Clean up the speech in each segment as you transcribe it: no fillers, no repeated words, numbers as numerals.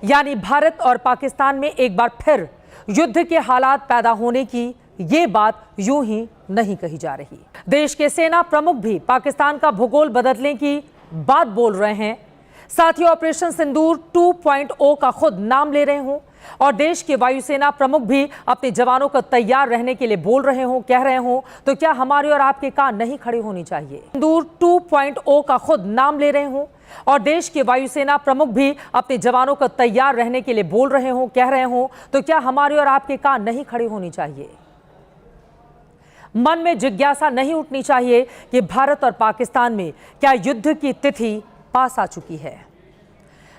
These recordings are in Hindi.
यानी भारत और पाकिस्तान में एक बार फिर युद्ध के हालात पैदा होने की ये बात यूं ही नहीं कही जा रही। देश के सेना प्रमुख भी पाकिस्तान का भूगोल बदलने की बात बोल रहे हैं। साथ ही ऑपरेशन सिंदूर 2.0 का खुद नाम ले रहे हों और देश के वायुसेना प्रमुख भी अपने जवानों को तैयार रहने के लिए बोल रहे हों, कह रहे हों, तो क्या हमारे और आपके कान नहीं खड़े होनी चाहिए? सिंदूर 2.0 का खुद नाम ले रहे हों और देश के वायुसेना प्रमुख भी अपने जवानों को तैयार रहने के लिए बोल रहे हों, कह रहे हों, तो क्या हमारे और आपके कान नहीं खड़े होनी चाहिए? मन में जिज्ञासा नहीं उठनी चाहिए कि भारत और पाकिस्तान में क्या युद्ध की तिथि पास आ चुकी है?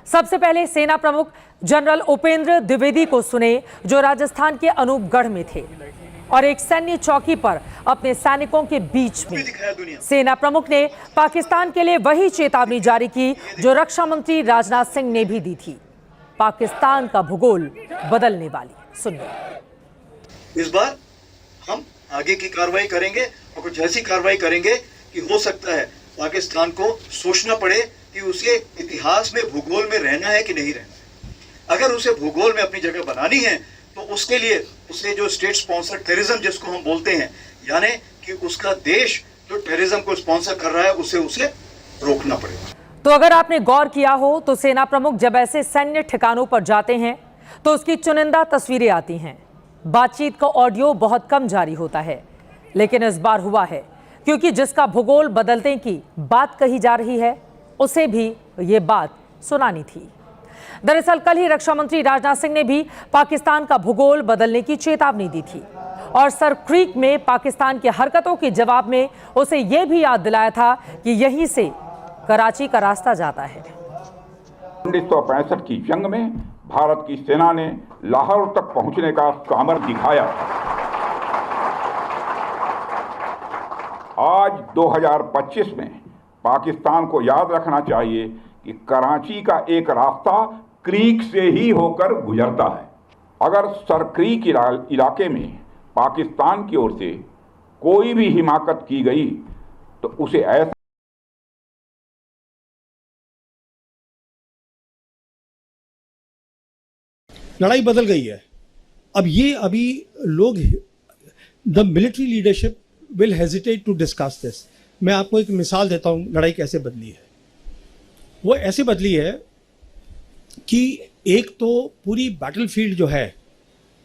सबसे पहले सेना प्रमुख जनरल उपेंद्र द्विवेदी को सुने, जो राजस्थान के अनूपगढ़ में थे और एक सैन्य चौकी पर अपने सैनिकों के बीच में सेना प्रमुख ने पाकिस्तान के लिए वही चेतावनी जारी की जो रक्षा मंत्री राजनाथ सिंह ने भी दी थी, पाकिस्तान का भूगोल बदलने वाली। सुनिए। इस बार हम आगे की कार्रवाई करेंगे और कुछ ऐसी कार्रवाई करेंगे कि हो सकता है पाकिस्तान को सोचना पड़े कि उसे इतिहास में भूगोल में रहना है कि नहीं रहना है। अगर उसे भूगोल में अपनी जगह बनानी है तो उसके लिए उसे जो स्टेट स्पॉन्सर टेररिज्म जिसको हम बोलते हैं, यानी कि उसका देश जो टेररिज्म को स्पॉन्सर कर रहा है उसे रोकना पड़ेगा। तो अगर आपने गौर किया हो तो सेना प्रमुख जब ऐसे सैन्य ठिकानों पर जाते हैं तो उसकी चुनिंदा तस्वीरें आती हैं। बातचीत का ऑडियो बहुत कम जारी होता है, लेकिन इस बार हुआ है क्योंकि जिसका भूगोल बदलने की बात कही जा रही है उसे भी ये बात सुनानी थी। दरअसल कल ही रक्षा मंत्री राजनाथ सिंह ने भी पाकिस्तान का भूगोल बदलने की चेतावनी दी थी और सर क्रीक में पाकिस्तान की हरकतों के जवाब में उसे यह भी याद दिलाया था कि यहीं से कराची का रास्ता जाता है। 1965 की जंग में भारत की सेना ने लाहौर तक पहुंचने का सामर्थ्य दिखाया। आज 2025 में पाकिस्तान को याद रखना चाहिए कि कराची का एक रास्ता क्रीक से ही होकर गुजरता है। अगर सर क्रीक इलाके में पाकिस्तान की ओर से कोई भी हिमाकत की गई तो उसे ऐसा लड़ाई बदल गई है। अभी लोग the military leadership will hesitate to discuss this. मैं आपको एक मिसाल देता हूँ लड़ाई कैसे बदली है। वो ऐसे बदली है कि एक तो पूरी बैटलफील्ड जो है,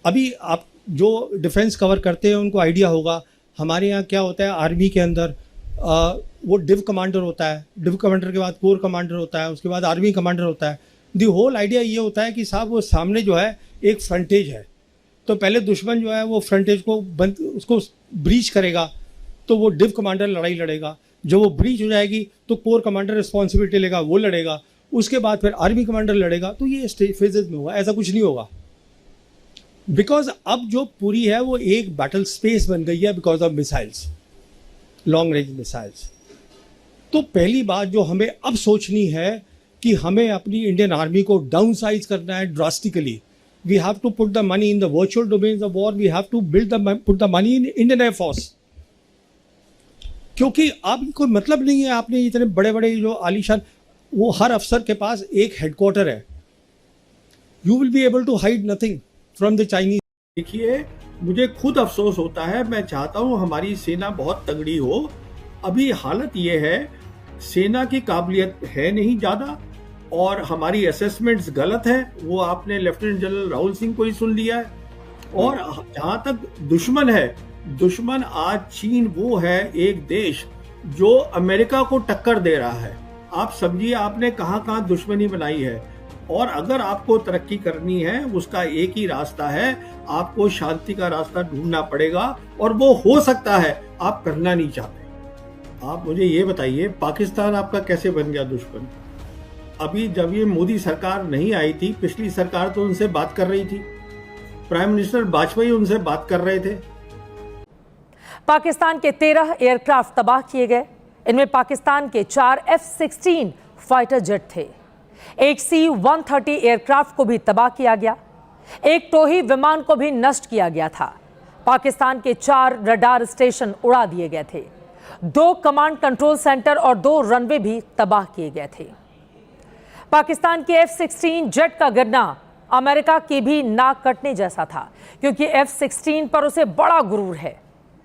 अभी आप जो डिफेंस कवर करते हैं उनको आइडिया होगा हमारे यहाँ क्या होता है। आर्मी के अंदर वो डिव कमांडर होता है, डिव कमांडर के बाद कोर कमांडर होता है, उसके बाद आर्मी कमांडर होता है। दी होल आइडिया ये होता है कि साहब वो सामने जो है एक फ्रंटेज है, तो पहले दुश्मन जो है वो फ्रंटेज को उसको ब्रीच करेगा तो वो डिव कमांडर लड़ाई लड़ेगा। जो वो ब्रीच हो जाएगी तो कोर कमांडर रिस्पॉन्सिबिलिटी लेगा, वो लड़ेगा। उसके बाद फिर आर्मी कमांडर लड़ेगा। तो ये फेजेस में होगा, ऐसा कुछ नहीं होगा। बिकॉज अब जो पूरी है वो एक बैटल स्पेस बन गई है because of missiles, long range missiles. तो पहली बात जो हमें अब सोचनी है कि हमें अपनी इंडियन आर्मी को डाउन साइज करना है drastically. We have to put the money in the virtual domains of war. We have to put the money in Indian air force. क्योंकि अब कोई मतलब नहीं है आपने इतने बड़े बड़े जो आलीशान, वो हर अफसर के पास एक हेडक्वार्टर है। You will be able to hide nothing from the Chinese. देखिए, मुझे खुद अफसोस होता है। मैं चाहता हूं हमारी सेना बहुत तगड़ी हो। अभी हालत ये है, सेना की काबिलियत है नहीं ज़्यादा और हमारी असेसमेंट्स गलत है। वो आपने लेफ्टिनेंट जनरल राहुल सिंह को ही सुन लिया है। और जहाँ तक दुश्मन है, दुश्मन आज चीन वो है एक देश जो अमेरिका को टक्कर दे रहा है। आप समझिए आपने कहाँ कहाँ दुश्मनी बनाई है। और अगर आपको तरक्की करनी है उसका एक ही रास्ता है, आपको शांति का रास्ता ढूंढना पड़ेगा और वो हो सकता है आप करना नहीं चाहते। आप मुझे ये बताइए, पाकिस्तान आपका कैसे बन गया दुश्मन? अभी जब ये मोदी सरकार नहीं आई थी, पिछली सरकार तो उनसे बात कर रही थी, प्राइम मिनिस्टर वाजपेयी उनसे बात कर रहे थे। पाकिस्तान के 13 एयरक्राफ्ट तबाह किए गए। इनमें पाकिस्तान के 4 F-16 फाइटर जेट थे। एक C-130 एयरक्राफ्ट को भी तबाह किया गया। एक टोही विमान को भी नष्ट किया गया था। पाकिस्तान के 4 रडार स्टेशन उड़ा दिए गए थे। 2 कमांड कंट्रोल सेंटर और 2 रनवे भी तबाह किए गए थे। पाकिस्तान के F-16 जेट का गिरना अमेरिका की भी नाक कटने जैसा था, क्योंकि F-16 पर उसे बड़ा गुरूर है।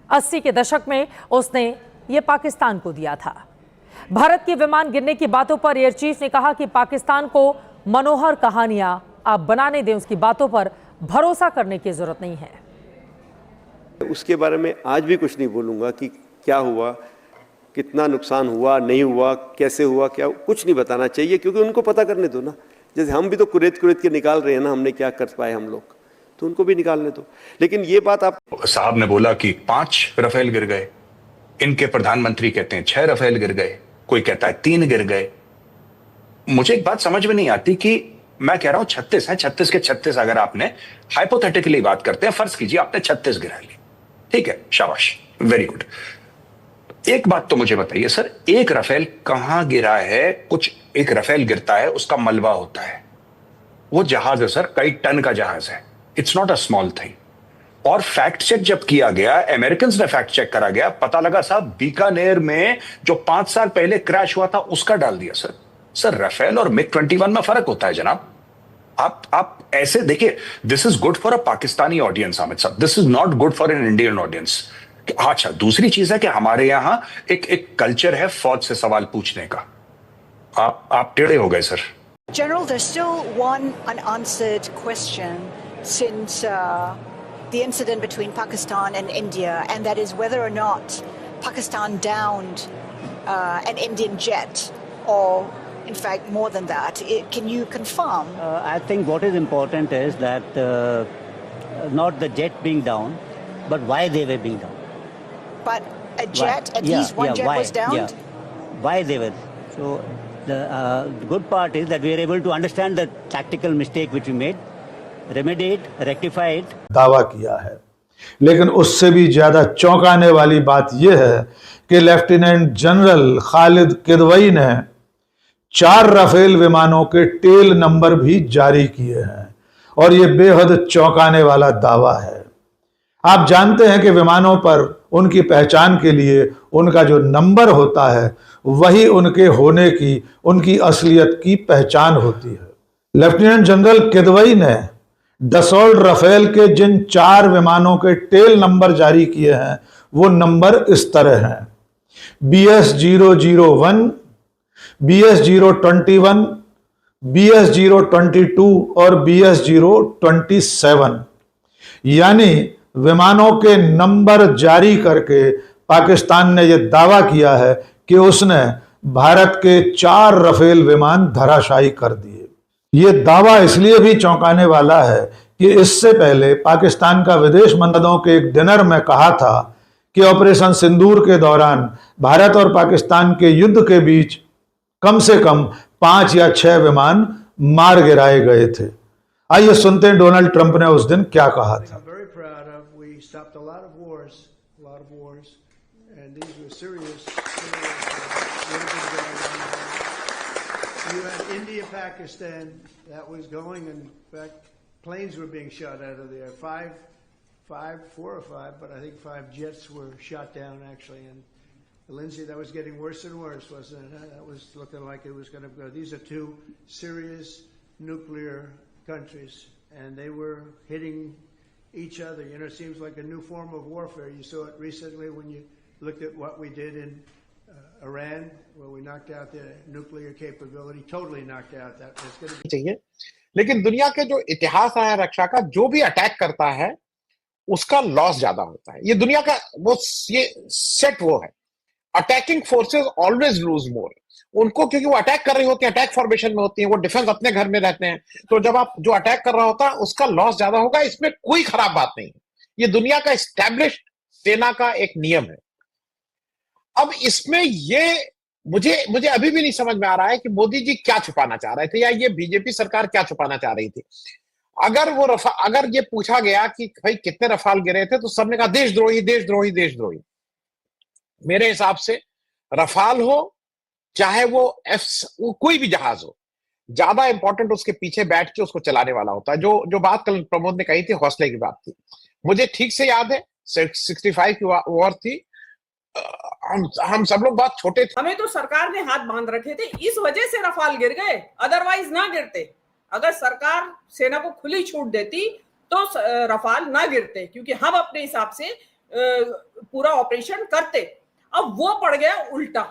80 के दशक में उसने ये पाकिस्तान को दिया था। भारत के विमान गिरने की बातों पर एयर चीफ ने कहा कि पाकिस्तान को मनोहर कहानियां आप बनाने दें, उसकी बातों पर भरोसा करने की जरूरत नहीं है। उसके बारे में आज भी कुछ नहीं बोलूंगा कि क्या हुआ, कितना नुकसान हुआ, नहीं हुआ, कैसे हुआ, क्या कुछ नहीं बताना चाहिए, क्योंकि उनको पता करने दो ना। जैसे हम भी तो कुरेद के निकाल रहे हैं ना, हमने क्या कर पाए हम लोग, तो उनको भी निकालने दो। लेकिन ये बात आप साहब ने बोला कि 5 रफेल गिर गए, इनके प्रधानमंत्री कहते हैं 6 रफेल गिर गए, कोई कहता है 3 गिर गए। मुझे एक बात समझ में नहीं आती कि मैं कह रहा हूं 36 है, 36 के 36 अगर आपने हाइपोथेटिकली बात करते हैं, फर्ज कीजिए आपने 36 गिरा ली, ठीक है, शाबाश, वेरी गुड। एक बात तो मुझे बताइए सर, एक रफेल कहां गिरा है? कुछ एक रफेल गिरता है, उसका मलबा होता है, वो जहाज है सर, कई टन का जहाज है, it's not a small thing. और फैक्ट चेक जब किया गया, अमेरिकन ने फैक्ट चेक करा गया, पता लगा साहब बीकानेर में जो 5 साल पहले क्रैश हुआ था उसका डाल दिया सर। सर रफेल और मिग 21 में फर्क होता है जनाब। आप ऐसे देखिए, this is good for a Pakistani audience Amit साहब, this is not good for an Indian audience. अच्छा, दूसरी चीज है कि हमारे यहां एक कल्चर है फौज से सवाल पूछने का। आप टेढ़े हो गए sir. General, there's still one unanswered question since the incident between Pakistan and India, and that is whether or not Pakistan downed an Indian jet, or in fact more than that. Can you confirm? I think what is important is that not the jet being down, but why they were being down. But a jet, at least one jet why? was downed? Yeah. Why they were. So the good part is that we are able to understand the tactical mistake which we made, remedy it, rectify it. दावा किया है, लेकिन उससे भी ज्यादा चौंकाने वाली बात यह है कि लेफ्टिनेंट जनरल खालिद किदवई ने 4 राफेल विमानों के टेल नंबर भी जारी किए हैं, और यह बेहद चौंकाने वाला दावा है। आप जानते हैं कि विमानों पर उनकी पहचान के लिए उनका जो नंबर होता है वही उनके होने की, उनकी असलियत की पहचान होती है। लेफ्टिनेंट जनरल किदवई ने डसॉल्ट राफेल के जिन 4 विमानों के टेल नंबर जारी किए हैं वो नंबर इस तरह हैं: BS-001, BS-021, BS-022 और BS-027। यानी विमानों के नंबर जारी करके पाकिस्तान ने यह दावा किया है कि उसने भारत के 4 राफेल विमान धराशायी कर दिए। यह दावा इसलिए भी चौंकाने वाला है कि इससे पहले पाकिस्तान का विदेश मंत्रियों के एक डिनर में कहा था कि ऑपरेशन सिंदूर के दौरान भारत और पाकिस्तान के युद्ध के बीच कम से कम 5 या 6 विमान मार गिराए गए थे। आइए सुनते हैं डोनाल्ड ट्रंप ने उस दिन क्या कहा था। Stopped a lot of wars, and these were serious. You had India, Pakistan, that was going, and in fact, planes were being shot out of there. 4 or 5, but I think 5 jets were shot down actually. And Lindsay, that was getting worse and worse, wasn't it? That was looking like it was going to go. These are 2 serious nuclear countries, and they were hitting each other. You know, it seems like a new form of warfare. You saw it recently when you looked at what we did in Iran, where we knocked out their nuclear capability, totally knocked out that. It's going to be चाहिए, लेकिन दुनिया के जो इतिहास है रक्षा का, जो भी अटैक करता है उसका लॉस ज्यादा होता है। ये दुनिया का वो ये सेट वो है, अटैकिंग फोर्सेस ऑलवेज लूज मोर। उनको क्योंकि वो अटैक कर रही होती है, अटैक फॉर्मेशन में होती है, वो डिफेंस अपने घर में रहते हैं, तो जब आप जो अटैक कर रहा होता है उसका लॉस ज्यादा होगा। इसमें कोई खराब बात नहीं है, ये दुनिया का एस्टैब्लिश्ड सेना का एक नियम है। अब इसमें ये मुझे अभी भी नहीं समझ में आ रहा है कि मोदी जी क्या छुपाना चाह रहे थे, या ये बीजेपी सरकार क्या छुपाना चाह रही थी। अगर ये पूछा गया कि भाई कितने रफाल गिरे थे, तो सबने कहा देशद्रोही देशद्रोही देशद्रोही। मेरे हिसाब से रफाल हो चाहे वो कोई भी जहाज हो, ज्यादा इंपॉर्टेंट उसके पीछे बैठ के उसको चलाने वाला होता है। जो बात कल प्रमोद ने कही थी, हौसले की बात थी, मुझे ठीक से याद है। 65 की वॉर थी, हम सब लोग बहुत छोटे थे। हमें तो सरकार ने हाथ बांध रखे थे, इस वजह से रफाल गिर गए, अदरवाइज ना गिरते। अगर सरकार सेना को खुली छूट देती तो रफाल ना गिरते, क्योंकि हम अपने हिसाब से पूरा ऑपरेशन करते। अब वो पड़ गया उल्टा।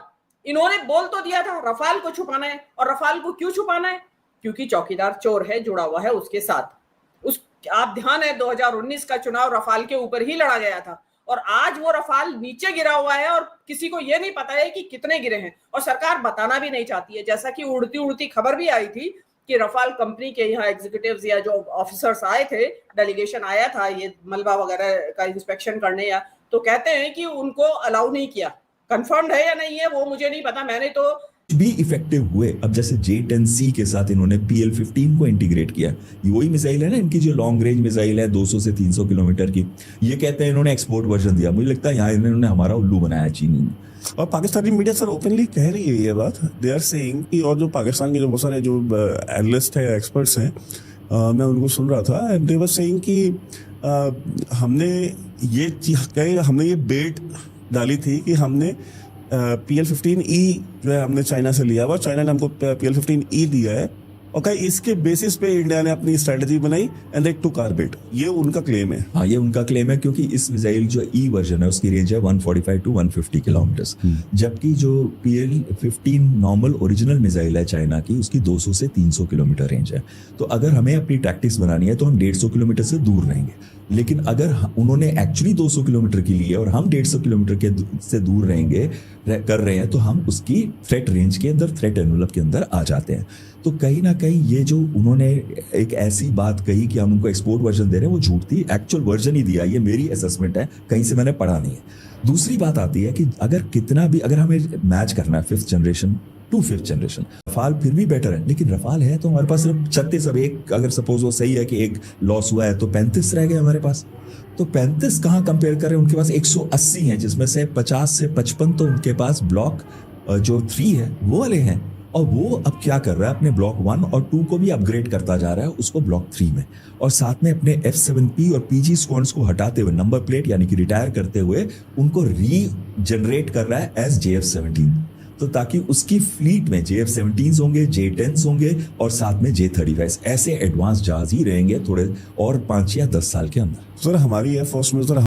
इन्होंने बोल तो दिया था रफाल को छुपाना है, और रफाल को क्यों छुपाना है? क्योंकि चौकीदार चोर है, जुड़ा हुआ है उसके साथ। आप ध्यान है 2019 का चुनाव रफाल के ऊपर ही लड़ा गया था, और आज वो रफाल नीचे गिरा हुआ है और किसी को ये नहीं पता है कि कितने गिरे हैं, और सरकार बताना भी नहीं चाहती है। जैसा कि उड़ती उड़ती खबर भी आई थी कि रफाल कंपनी के यहाँ एग्जीक्यूटिव्स या जो ऑफिसर्स आए थे, डेलीगेशन आया था ये मलबा वगैरह का इंस्पेक्शन करने, या तो कहते हैं कि उनको अलाउ नहीं किया। कंफर्म्ड है या नहीं है वो मुझे नहीं पता, मैंने तो भी इफेक्टिव हुए। अब जैसे J-10C के साथ इन्होंने PL-15 को इंटीग्रेट किया, ये वही मिसाइल है ना इनकी जो लॉन्ग रेंज मिसाइल है 200 से 300 किलोमीटर की। ये कहते हैं इन्होंने एक्सपोर्ट वर्जन दिया, मुझे लगता है यहाँ इन्होंने हमारा उल्लू बनाया चीनी ने। और पाकिस्तानी मीडिया सर ओपनली कह रही है ये बात, दे आर सेइंग कि, और जो पाकिस्तान के जो बहुत सारे जो एनालिस्ट है, एक्सपर्ट्स हैं, मैं उनको सुन रहा था, एंड दे वर सेइंग कि हमने ये बेट डाली थी कि हमने PL-15E जो है हमने चाइना से लिया हुआ, चाइना ने हमको PL-15E दिया है, और कहीं इसके बेसिस पे इंडिया ने अपनी स्ट्रेटजी बनाई एंड दे टुक आवर बेट। ये उनका क्लेम है। हाँ, ये उनका क्लेम है, क्योंकि इस मिसाइल जो E वर्जन है उसकी रेंज है 145 to 150 किलोमीटर्स, जबकि जो PL-15 नॉर्मल ओरिजिनल मिसाइल है चाइना की, उसकी 200 से 300 किलोमीटर रेंज है। तो अगर हमें अपनी टैक्टिक्स बनानी है तो हम 150 किलोमीटर से दूर रहेंगे, लेकिन अगर उन्होंने एक्चुअली 200 किलोमीटर की ली है और हम 150 किलोमीटर से दूर कर रहे हैं, तो हम उसकी थ्रेट रेंज के अंदर, थ्रेट एनवलप के अंदर आ जाते हैं। तो कहीं ना कहीं ये जो उन्होंने एक ऐसी बात कही कि हम उनको एक्सपोर्ट वर्जन दे रहे हैं, वो झूठ थी। एक्चुअल वर्जन ही दिया, ये मेरी असेसमेंट है, कहीं से मैंने पढ़ा नहीं है। दूसरी बात आती है कि अगर हमें मैच करना है 5th generation to 5th generation, Rafale फिर भी बेटर है, लेकिन रफाल है तो हमारे पास सिर्फ 36, अब एक अगर सपोज वो सही है कि एक लॉस हुआ है तो 35 रह गए हमारे पास। तो 35 कहाँ कंपेयर करें, उनके पास 180 हैं, जिसमें से 50 से 55 तो उनके पास ब्लॉक जो 3 है वो वाले हैं, और वो अब क्या कर रहा है, अपने ब्लॉक 1 और 2 को भी अपग्रेड करता जा रहा है उसको ब्लॉक 3 में, और साथ में अपने F-7P और PG स्क्वाड्स को हटाते हुए, नंबर प्लेट यानी कि रिटायर करते हुए, उनको रीजनरेट कर रहा है एज JF-17, तो ताकि उसकी फ्लीट में JF-17s होंगे, J-10s होंगे, और साथ में J-35 ऐसे एडवांस जहाज ही रहेंगे थोड़े और 5 या 10 साल के अंदर। सर हमारी एयरफोर्स में सर